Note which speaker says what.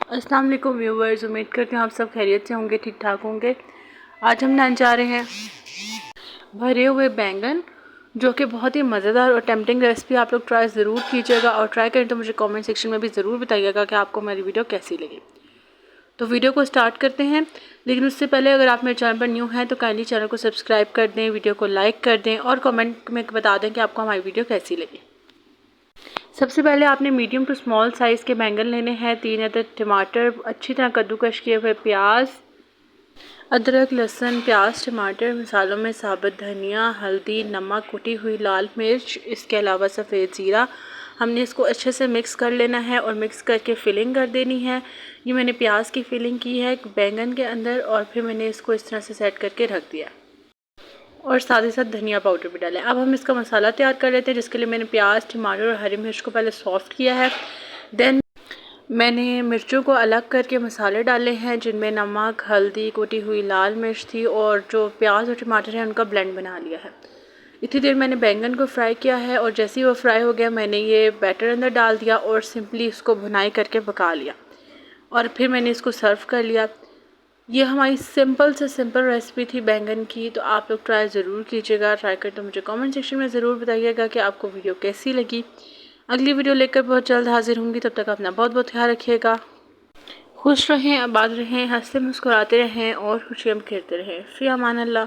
Speaker 1: अस्सलाम वालेकुम व्यूवर्स, उम्मीद करती हूँ आप सब खैरियत से होंगे, ठीक ठाक होंगे। आज हम बनाने जा रहे हैं भरे हुए बैंगन, जो कि बहुत ही मज़ेदार और टेम्पटिंग रेसिपी। आप लोग ट्राई ज़रूर कीजिएगा और ट्राई करें तो मुझे कमेंट सेक्शन में भी ज़रूर बताइएगा कि आपको मेरी वीडियो कैसी लगी। तो वीडियो को स्टार्ट करते हैं, लेकिन उससे पहले अगर आप मेरे चैनल पर न्यू हैं तो काइंडली चैनल को सब्सक्राइब कर दें, वीडियो को लाइक कर दें और कमेंट में बता दें कि आपको हमारी वीडियो कैसी लगी। सबसे पहले आपने मीडियम टू स्मॉल साइज़ के बैंगन लेने हैं, 3 अदद टमाटर, अच्छी तरह कद्दूकश किए हुए प्याज, अदरक, लहसुन, प्याज, टमाटर, मसालों में साबुत धनिया, हल्दी, नमक, कुटी हुई लाल मिर्च, इसके अलावा सफ़ेद ज़ीरा। हमने इसको अच्छे से मिक्स कर लेना है और मिक्स करके फिलिंग कर देनी है। ये मैंने प्याज की फिलिंग की है बैंगन के अंदर और फिर मैंने इसको इस तरह से सेट करके रख दिया और साथ ही साथ धनिया पाउडर भी डालें। अब हम इसका मसाला तैयार कर लेते हैं, जिसके लिए मैंने प्याज, टमाटर और हरी मिर्च को पहले सॉफ्ट किया है। देन मैंने मिर्चों को अलग करके मसाले डाले हैं, जिनमें नमक, हल्दी, कुटी हुई लाल मिर्च थी और जो प्याज और टमाटर हैं उनका ब्लेंड बना लिया है। इतनी देर मैंने बैंगन को फ्राई किया है और जैसे ही वो फ्राई हो गया मैंने ये बैटर अंदर डाल दिया और सिंपली इसको भुनाई करके पका लिया और फिर मैंने इसको सर्व कर लिया। ये हमारी सिंपल से सिंपल रेसिपी थी बैंगन की, तो आप लोग ट्राई ज़रूर कीजिएगा। ट्राई कर तो मुझे कमेंट सेक्शन में ज़रूर बताइएगा कि आपको वीडियो कैसी लगी। अगली वीडियो लेकर बहुत जल्द हाजिर होंगी, तब तक अपना बहुत बहुत ख्याल रखिएगा। खुश रहें, आबाद रहें, हंसते मुस्कुराते रहें और खुशियाँ बिखेरते रहें। फ़ी अमान अल्लाह।